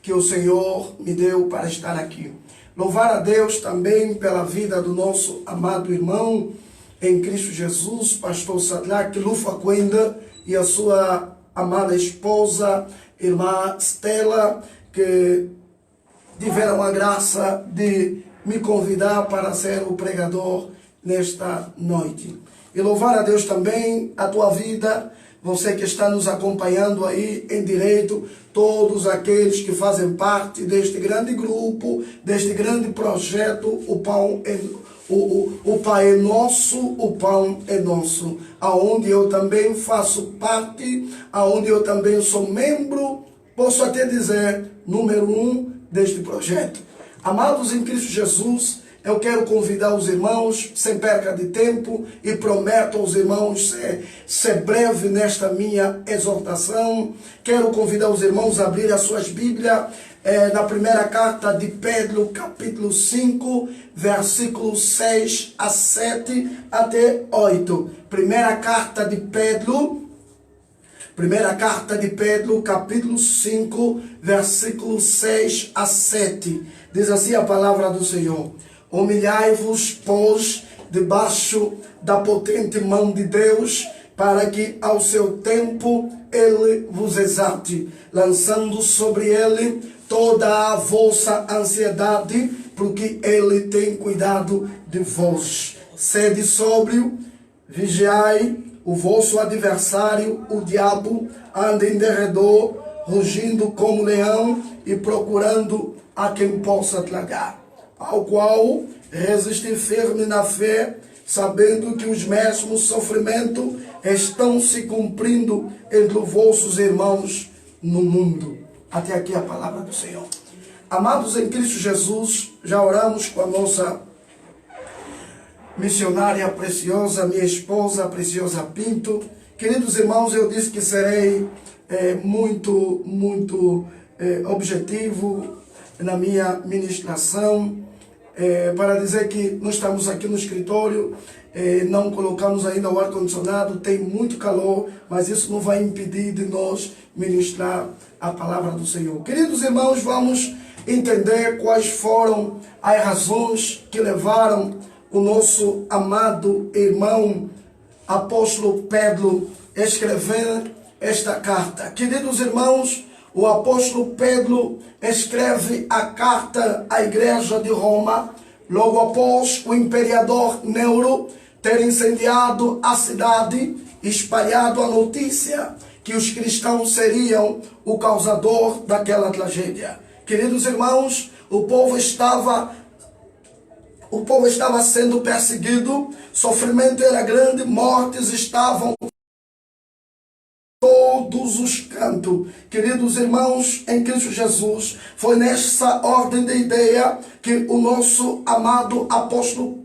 que o Senhor me deu para estar aqui. Louvar a Deus também pela vida do nosso amado irmão em Cristo Jesus, pastor Sadlak Lufaquenda, e a sua amada esposa, irmã Stella, que tiveram a graça de me convidar para ser o pregador nesta noite. E louvar a Deus também a tua vida, você que está nos acompanhando aí em direito, todos aqueles que fazem parte deste grande grupo, deste grande projeto, o Pão é Nosso, o Pão é Nosso, aonde eu também faço parte, aonde eu também sou membro, posso até dizer, número 1 deste projeto. Amados em Cristo Jesus, eu quero convidar os irmãos, sem perca de tempo, e prometo aos irmãos ser breve nesta minha exortação. Quero convidar os irmãos a abrir as suas Bíblias na primeira carta de Pedro, capítulo 5, versículos 6 a 7 até 8. Primeira carta de Pedro, capítulo 5, versículos 6 a 7. Diz assim a palavra do Senhor: humilhai-vos, pois, debaixo da potente mão de Deus, para que ao seu tempo ele vos exalte, lançando sobre ele toda a vossa ansiedade, porque ele tem cuidado de vós. Sede sóbrio, vigiai, o vosso adversário, o diabo, anda em derredor, rugindo como leão e procurando a quem possa tragar, ao qual resistir firme na fé, sabendo que os mesmos sofrimentos estão se cumprindo entre os vossos irmãos no mundo. Até aqui a palavra do Senhor. Amados em Cristo Jesus, já oramos com a nossa missionária preciosa, minha esposa preciosa Pinto. Queridos irmãos, eu disse que serei muito objetivo na minha ministração, para dizer que nós estamos aqui no escritório, não colocamos ainda o ar-condicionado, tem muito calor, mas isso não vai impedir de nós ministrar a palavra do Senhor. Queridos irmãos, vamos entender quais foram as razões que levaram o nosso amado irmão apóstolo Pedro a escrever esta carta. Queridos irmãos, o apóstolo Pedro escreve a carta à igreja de Roma, logo após o imperador Nero ter incendiado a cidade, espalhado a notícia que os cristãos seriam o causador daquela tragédia. Queridos irmãos, o povo estava sendo perseguido, sofrimento era grande, mortes estavam todos os cantos. Queridos irmãos em Cristo Jesus, foi nessa ordem de ideia que o nosso amado apóstolo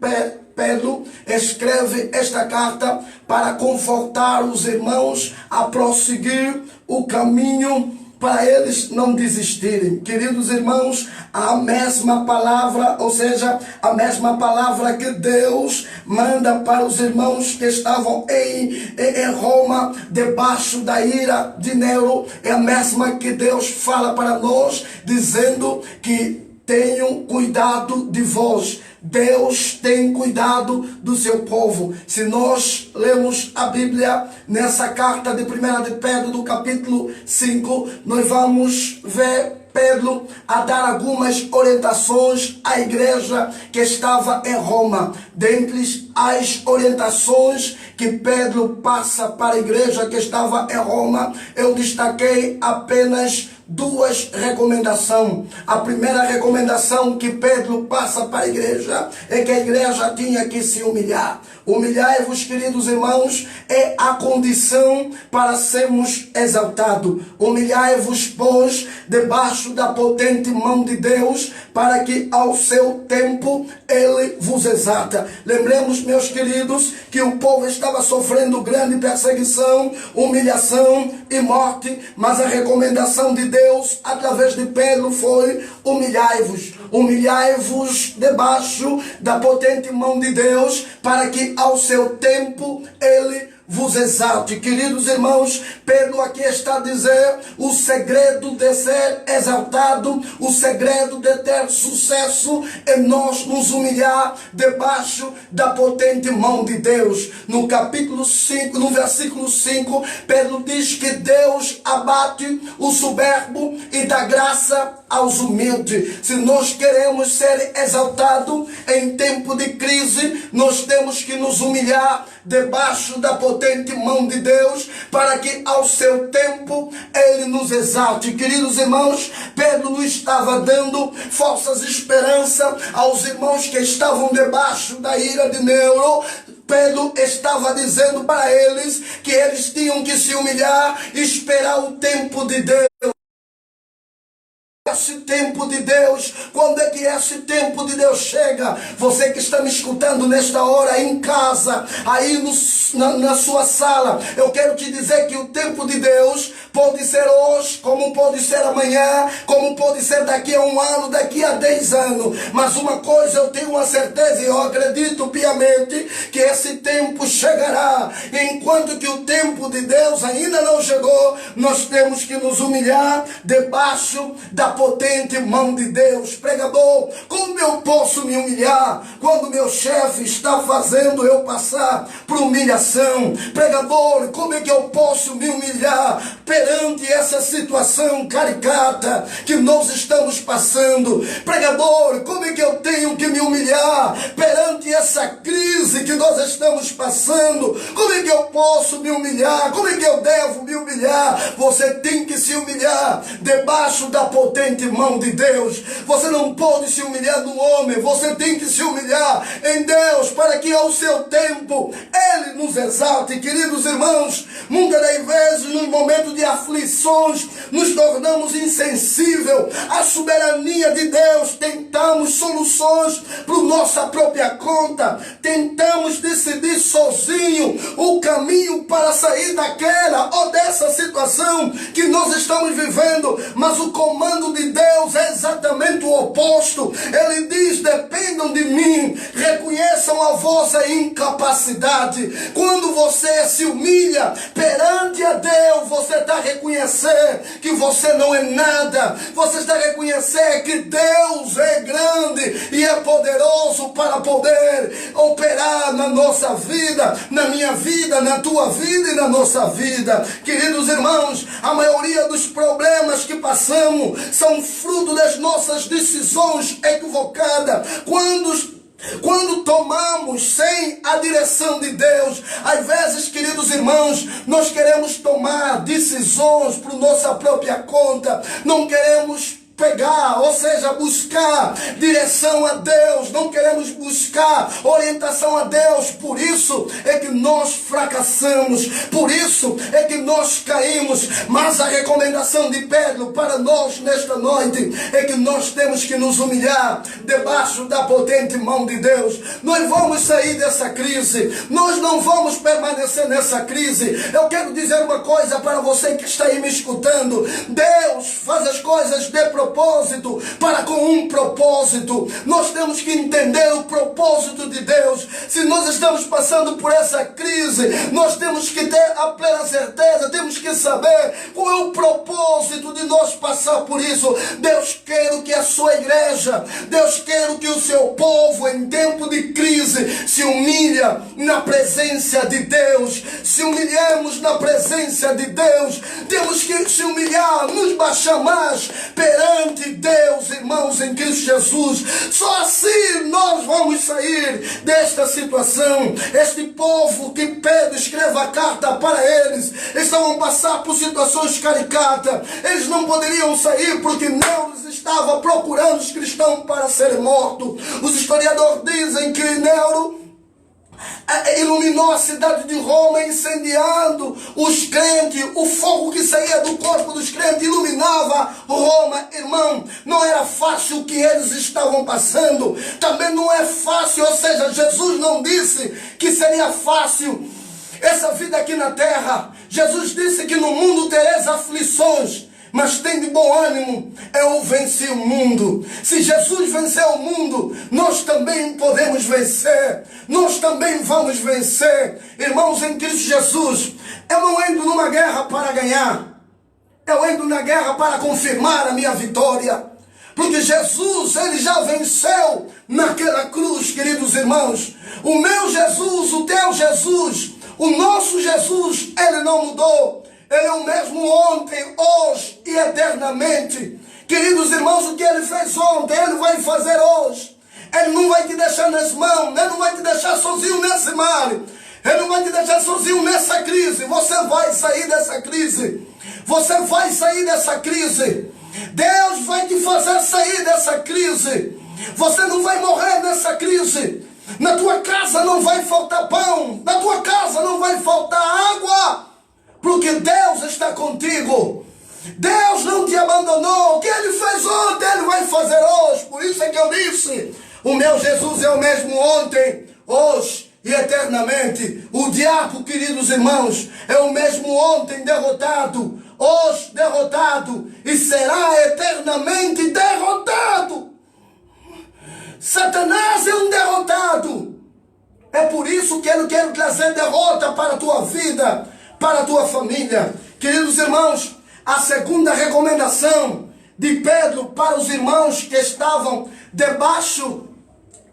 Pedro escreve esta carta para confortar os irmãos a prosseguir o caminho, para eles não desistirem. Queridos irmãos, a mesma palavra, ou seja, a mesma palavra que Deus manda para os irmãos que estavam em Roma, debaixo da ira de Nero, é a mesma que Deus fala para nós, dizendo que tenham cuidado de vós. Deus tem cuidado do seu povo. Se nós lemos a Bíblia nessa carta de 1 de Pedro, do capítulo 5, nós vamos ver Pedro a dar algumas orientações à igreja que estava em Roma. Dentre as orientações que Pedro passa para a igreja que estava em Roma, eu destaquei apenas duas recomendações. A primeira recomendação que Pedro passa para a igreja é que a igreja tinha que se humilhar. Humilhai-vos, queridos irmãos, é a condição para sermos exaltados. Humilhai-vos, pois, debaixo da potente mão de Deus, para que ao seu tempo ele vos exalta. Lembremos, meus queridos, que o povo estava sofrendo grande perseguição, humilhação e morte, mas a recomendação de Deus através de Pedro foi: humilhai-vos. Humilhai-vos debaixo da potente mão de Deus, para que ao seu tempo ele vos exalte. Queridos irmãos, Pedro aqui está a dizer o segredo de ser exaltado, o segredo de ter sucesso é nós nos humilhar debaixo da potente mão de Deus. No capítulo 5, no versículo 5, Pedro diz que Deus abate o soberbo e dá graça aos humildes. Se nós queremos ser exaltados em tempo de crise, nós temos que nos humilhar debaixo da potente mão de Deus, para que ao seu tempo Ele nos exalte. Queridos irmãos, Pedro não estava dando falsas esperanças aos irmãos que estavam debaixo da ira de Nero. Pedro estava dizendo para eles que eles tinham que se humilhar e esperar o tempo de Deus. Esse tempo de Deus, quando é que esse tempo de Deus chega? Você que está me escutando nesta hora em casa, aí na sua sala, eu quero te dizer que o tempo de Deus pode ser hoje, como pode ser amanhã, como pode ser daqui a 1 ano, daqui a 10 anos. Mas uma coisa eu tenho uma certeza, e eu acredito piamente que esse tempo chegará. Enquanto que o tempo de Deus ainda não chegou, nós temos que nos humilhar debaixo da potente mão de Deus. Pregador, como eu posso me humilhar quando meu chefe está fazendo eu passar por humilhação? Pregador, como é que eu posso me humilhar perante essa situação caricata que nós estamos passando? Pregador, como é que eu tenho que me humilhar perante essa crise que nós estamos passando? Como é que eu posso me humilhar? Como é que eu devo me humilhar? Você tem que se humilhar debaixo da potente mão de Deus. Você não pode se humilhar no homem, você tem que se humilhar em Deus, para que ao seu tempo Ele nos exalte. Queridos irmãos, muitas das vezes nos momentos de aflições nos tornamos insensíveis à soberania de Deus, tentamos soluções para nossa própria conta, tentamos decidir sozinho o caminho para sair daquela ou dessa situação que nós estamos vivendo, mas o comando de Deus é exatamente o oposto. Ele diz: dependam de mim, reconheçam a vossa incapacidade. Quando você se humilha perante a Deus, você está a reconhecer que você não é nada, você está a reconhecer que Deus é grande e é poderoso para poder operar na nossa vida, na minha vida, na tua vida e na nossa vida. Queridos irmãos, a maioria dos problemas que passamos são fruto das nossas decisões equivocadas. Quando tomamos sem a direção de Deus, às vezes, queridos irmãos, nós queremos tomar decisões por nossa própria conta, não queremos pegar, ou seja, buscar direção a Deus, não queremos buscar orientação a Deus. Por isso é que nós fracassamos, por isso é que nós caímos. Mas a recomendação de Pedro para nós nesta noite é que nós temos que nos humilhar debaixo da potente mão de Deus. Nós vamos sair dessa crise, nós não vamos permanecer nessa crise. Eu quero dizer uma coisa para você que está aí me escutando: Deus faz as coisas de propósito, para com um propósito. Nós temos que entender o propósito de Deus. Se nós estamos passando por essa crise, nós temos que ter a plena certeza, temos que saber qual é o propósito de nós passar por isso. Deus quer que a sua igreja, Deus quer que o seu povo em tempo de crise se humilha na presença de Deus. Se humilhemos na presença de Deus, temos que se humilhar, nos baixar mais perante Deus, irmãos, em Cristo Jesus. Só assim nós vamos sair desta situação. Este povo que Pedro escreve a carta para eles, eles vão passar por situações caricatas. Eles não poderiam sair porque Nero estava procurando os cristãos para serem mortos. Os historiadores dizem que Nero iluminou a cidade de Roma, incendiando os crentes. O fogo que saía do corpo dos crentes iluminava Roma. Irmão, não era fácil o que eles estavam passando. Também não é fácil, ou seja, Jesus não disse que seria fácil essa vida aqui na terra. Jesus disse que no mundo tereis aflições, mas tem de bom ânimo, eu venci o mundo. Se Jesus venceu o mundo, nós também podemos vencer, nós também vamos vencer. Irmãos, em Cristo Jesus, eu não entro numa guerra para ganhar, eu entro na guerra para confirmar a minha vitória, porque Jesus, ele já venceu naquela cruz, queridos irmãos. O meu Jesus, o teu Jesus, o nosso Jesus, ele não mudou. Ele é o mesmo ontem, hoje e eternamente. Queridos irmãos, o que ele fez ontem, ele vai fazer hoje. Ele não vai te deixar nas mãos, ele não vai te deixar sozinho nesse mar. Ele não vai te deixar sozinho nessa crise. Você vai sair dessa crise. Você vai sair dessa crise. Deus vai te fazer sair dessa crise. Você não vai morrer nessa crise. Na tua casa não vai faltar pão. Na tua casa não vai faltar água. Porque Deus está contigo. Deus não te abandonou. O que ele fez ontem, ele vai fazer hoje. Por isso é que eu disse, o meu Jesus é o mesmo ontem, hoje e eternamente. O diabo, queridos irmãos, é o mesmo ontem derrotado, hoje derrotado e será eternamente derrotado. Satanás é um derrotado. É por isso que ele quer trazer derrota para a tua vida, para a tua família. Queridos irmãos, a segunda recomendação de Pedro para os irmãos que estavam debaixo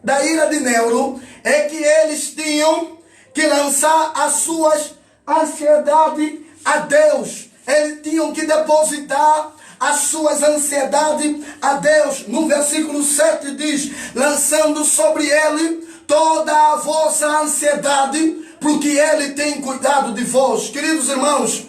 da ira de Nero é que eles tinham que lançar as suas ansiedades a Deus. Eles tinham que depositar as suas ansiedades a Deus. No versículo 7 diz, lançando sobre ele toda a vossa ansiedade, porque ele tem cuidado de vós. Queridos irmãos,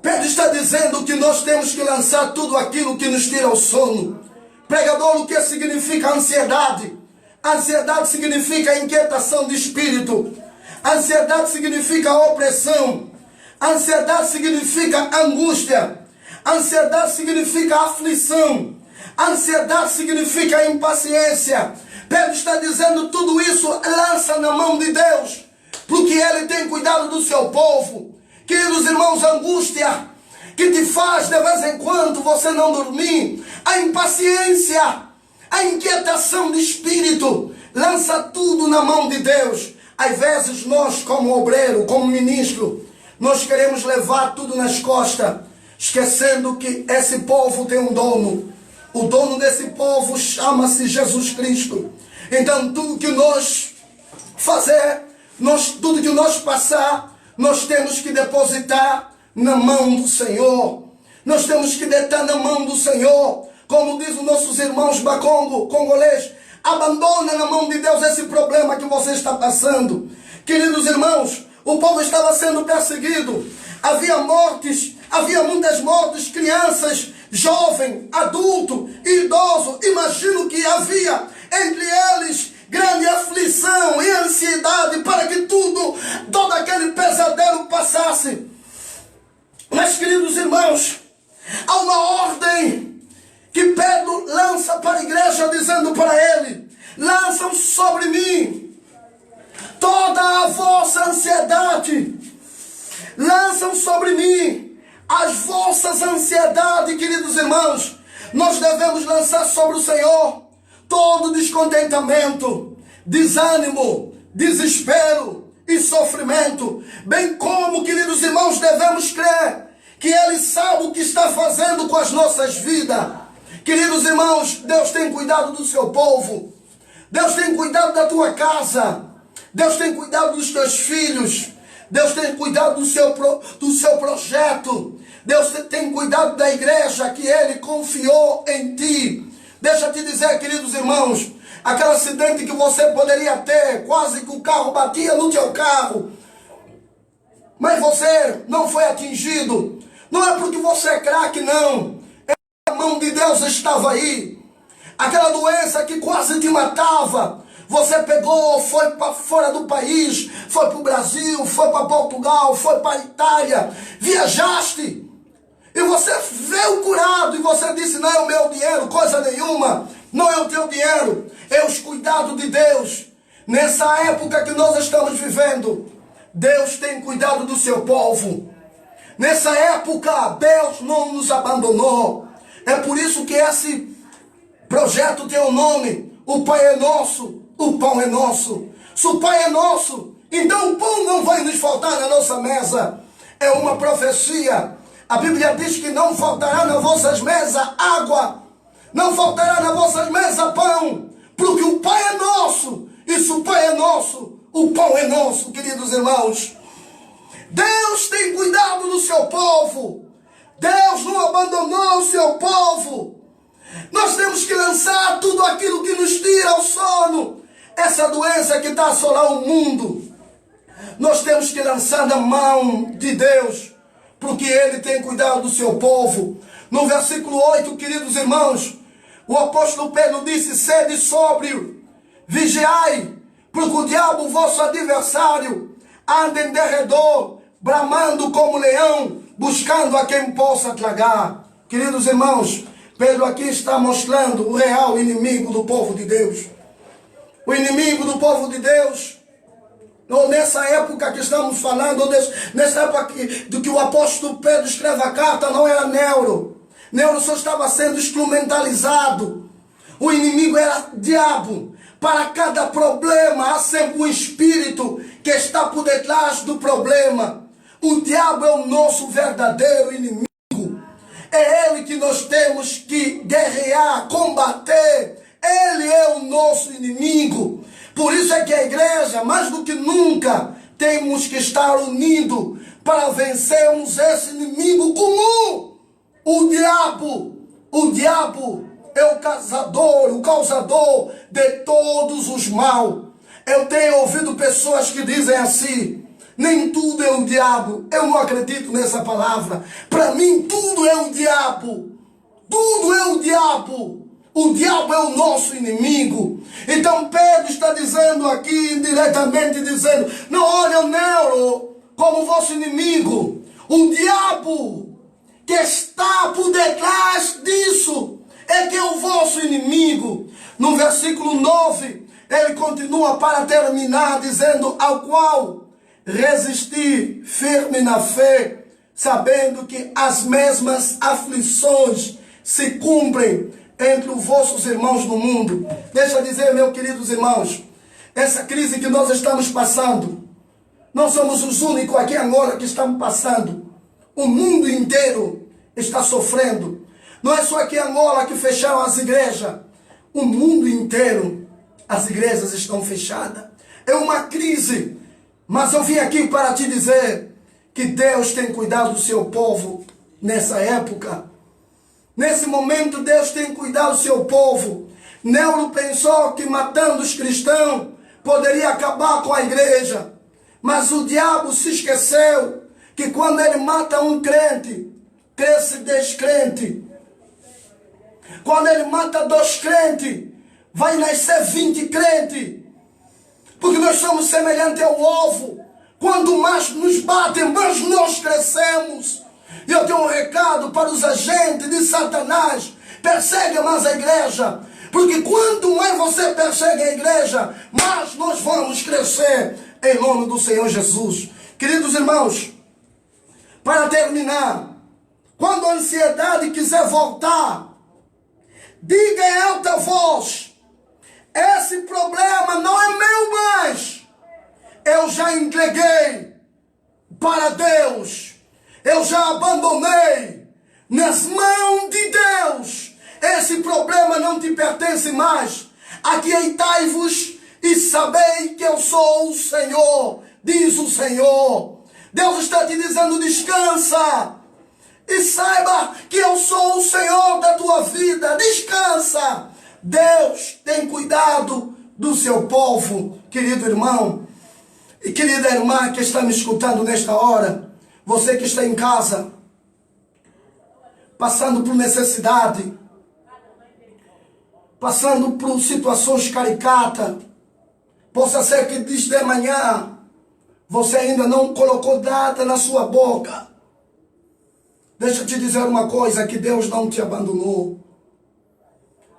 Pedro está dizendo que nós temos que lançar tudo aquilo que nos tira o sono. Pregador, o que significa ansiedade? Ansiedade significa inquietação de espírito. Ansiedade significa opressão. Ansiedade significa angústia. Ansiedade significa aflição. Ansiedade significa impaciência. Pedro está dizendo tudo isso lança na mão de Deus, porque ele tem cuidado do seu povo. Queridos irmãos, a angústia que te faz de vez em quando você não dormir, a impaciência, a inquietação de espírito, lança tudo na mão de Deus. Às vezes nós, como obreiro, como ministro, nós queremos levar tudo nas costas, esquecendo que esse povo tem um dono. O dono desse povo chama-se Jesus Cristo. Então tudo que nós fazer, tudo que nós passar, nós temos que depositar na mão do Senhor. Nós temos que deitar na mão do Senhor. Como diz os nossos irmãos congolês, abandona na mão de Deus esse problema que você está passando. Queridos irmãos, o povo estava sendo perseguido. Havia mortes, havia muitas mortes, crianças, jovem, adulto, idoso. Imagino que havia entre eles grande aflição e ansiedade para que todo aquele pesadelo passasse. Mas, queridos irmãos, há uma ordem que Pedro lança para a igreja, dizendo para ele: lançam sobre mim toda a vossa ansiedade. Lançam sobre mim as vossas ansiedades, queridos irmãos. Nós devemos lançar sobre o Senhor todo descontentamento, desânimo, desespero e sofrimento. Bem como, queridos irmãos, devemos crer que Ele sabe o que está fazendo com as nossas vidas. Queridos irmãos, Deus tem cuidado do seu povo. Deus tem cuidado da tua casa. Deus tem cuidado dos teus filhos. Deus tem cuidado do seu projeto. Deus tem cuidado da igreja que Ele confiou em ti. Deixa eu te dizer, queridos irmãos, aquele acidente que você poderia ter, quase que o carro batia no teu carro, mas você não foi atingido. Não é porque você é craque, não. A mão de Deus estava aí. Aquela doença que quase te matava, você pegou, foi para fora do país, foi para o Brasil, foi para Portugal, foi para a Itália, viajaste, e você veio curado, e você disse: não é o meu dinheiro, coisa nenhuma, não é o teu dinheiro, é os cuidados de Deus. Nessa época que nós estamos vivendo, Deus tem cuidado do seu povo. Nessa época, Deus não nos abandonou. É por isso que esse projeto tem o nome: o Pai é nosso, o pão é nosso. Se o Pai é nosso, então o pão não vai nos faltar na nossa mesa. É uma profecia. A Bíblia diz que não faltará nas vossas mesas água, não faltará nas vossas mesas pão, porque o Pai é nosso. E se o Pai é nosso, o pão é nosso, queridos irmãos. Deus tem cuidado do seu povo. Deus não abandonou o seu povo. Nós temos que lançar tudo aquilo que nos tira o sono. Essa doença que está a assolar o mundo, nós temos que lançar na mão de Deus, porque Ele tem cuidado do seu povo. No versículo 8, queridos irmãos, o apóstolo Pedro disse: sede sóbrio, vigiai, porque o diabo, vosso adversário, anda em derredor, bramando como leão, buscando a quem possa tragar. Queridos irmãos, Pedro aqui está mostrando o real inimigo do povo de Deus. O inimigo do povo de Deus, ou nessa época que estamos falando, ou nessa época do que o apóstolo Pedro escreve a carta, não era Nero. Nero só estava sendo instrumentalizado. O inimigo era diabo. Para cada problema há sempre um espírito que está por detrás do problema. O diabo é o nosso verdadeiro inimigo. É ele que nós temos que guerrear, combater. Ele é o nosso inimigo. Por isso é que a igreja, mais do que nunca, temos que estar unidos para vencermos esse inimigo comum. O diabo é o causador de todos os mal. Eu tenho ouvido pessoas que dizem assim: nem tudo é o diabo. Eu não acredito nessa palavra. Para mim, tudo é o diabo. Tudo é o diabo. O diabo é o nosso inimigo. Então Pedro está dizendo aqui, indiretamente dizendo: não olhem o Nero como vosso inimigo. O diabo que está por detrás disso é que é o vosso inimigo. No versículo 9, ele continua para terminar dizendo: ao qual resistir firme na fé, sabendo que as mesmas aflições se cumprem entre os vossos irmãos no mundo. Deixa eu dizer, meus queridos irmãos, essa crise que nós estamos passando, não somos os únicos aqui agora que estamos passando. O mundo inteiro está sofrendo. Não é só aqui em Angola que fecharam as igrejas. O mundo inteiro, as igrejas estão fechadas. É uma crise. Mas eu vim aqui para te dizer que Deus tem cuidado do seu povo nessa época. Nesse momento, Deus tem cuidado do seu povo. Nero pensou que matando os cristãos poderia acabar com a igreja. Mas o diabo se esqueceu que quando ele mata um crente, cresce descrente. Quando ele mata 2 crentes, vai nascer 20 crentes. Porque nós somos semelhantes ao ovo. Quanto mais nos batem, mais nós crescemos. E eu tenho um recado para os agentes de Satanás: persegue mais a igreja. Porque quanto mais você persegue a igreja, mais nós vamos crescer em nome do Senhor Jesus. Queridos irmãos, para terminar, quando a ansiedade quiser voltar, diga em alta voz: esse problema não é meu mais. Eu já entreguei para Deus. Eu já abandonei nas mãos de Deus. Esse problema não te pertence mais. Aquietai-vos e sabei que eu sou o Senhor, diz o Senhor. Deus está te dizendo: descansa. E saiba que eu sou o Senhor da tua vida. Descansa. Deus tem cuidado do seu povo, querido irmão e querida irmã que está me escutando nesta hora. Você que está em casa, passando por necessidade, passando por situações caricatas, possa ser que desde amanhã você ainda não colocou nada na sua boca. Deixa eu te dizer uma coisa, que Deus não te abandonou.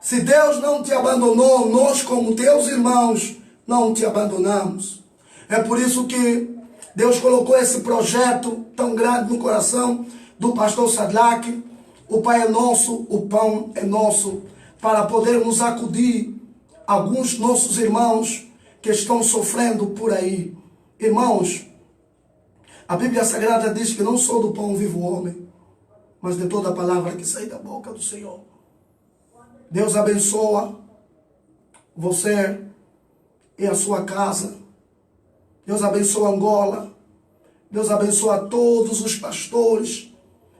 Se Deus não te abandonou, nós como teus irmãos não te abandonamos. É por isso que Deus colocou esse projeto tão grande no coração do pastor Sadlak. O Pai é nosso, o pão é nosso, para podermos acudir alguns nossos irmãos que estão sofrendo por aí. Irmãos, a Bíblia Sagrada diz que não só do pão vive o homem, mas de toda a palavra que sai da boca do Senhor. Deus abençoa você e a sua casa. Deus abençoa Angola. Deus abençoa todos os pastores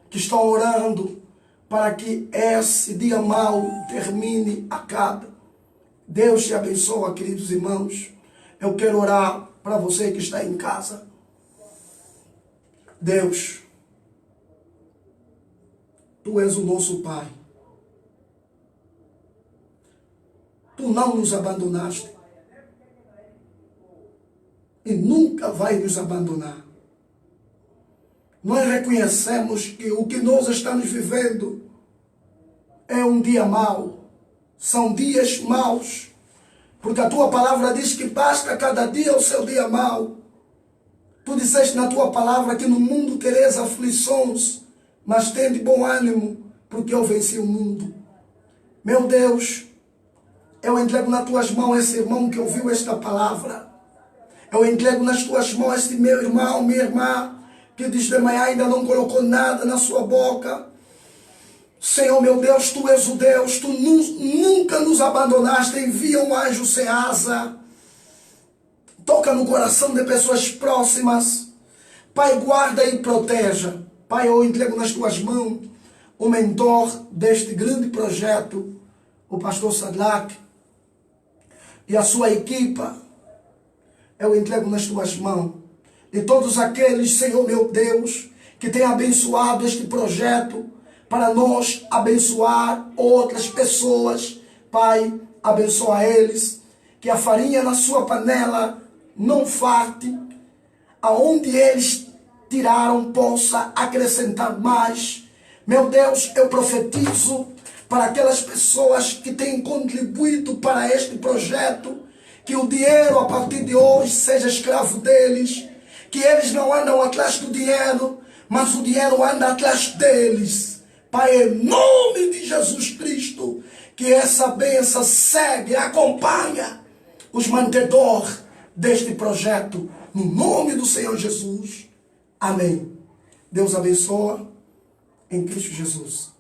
que estão orando para que esse dia mau termine, acabe. Deus te abençoa, queridos irmãos. Eu quero orar para você que está em casa. Deus, Tu és o nosso Pai. Tu não nos abandonaste. E nunca vai nos abandonar. Nós reconhecemos que o que nós estamos vivendo é um dia mau. São dias maus. Porque a Tua palavra diz que basta cada dia o seu dia mau. Tu disseste na Tua palavra que no mundo tereis aflições, mas tende bom ânimo, porque eu venci o mundo. Meu Deus, eu entrego nas Tuas mãos esse irmão que ouviu esta palavra. Eu entrego nas Tuas mãos este meu irmão, minha irmã, que diz de manhã ainda não colocou nada na sua boca. Senhor, meu Deus, Tu és o Deus, Tu nunca nos abandonaste. Envia um anjo sem asa. Toca no coração de pessoas próximas. Pai, guarda e proteja. Pai, eu entrego nas Tuas mãos o mentor deste grande projeto, o pastor Sadlak, e a sua equipa. Eu entrego nas Tuas mãos. E todos aqueles, Senhor meu Deus, que têm abençoado este projeto para nós abençoar outras pessoas. Pai, abençoa eles. Que a farinha na sua panela não farte. Aonde eles tiraram possa acrescentar mais. Meu Deus, eu profetizo para aquelas pessoas que têm contribuído para este projeto, que o dinheiro a partir de hoje seja escravo deles, que eles não andam atrás do dinheiro, mas o dinheiro anda atrás deles. Pai, em nome de Jesus Cristo, que essa bênção segue, acompanha os mantedores deste projeto, no nome do Senhor Jesus. Amém. Deus abençoa em Cristo Jesus.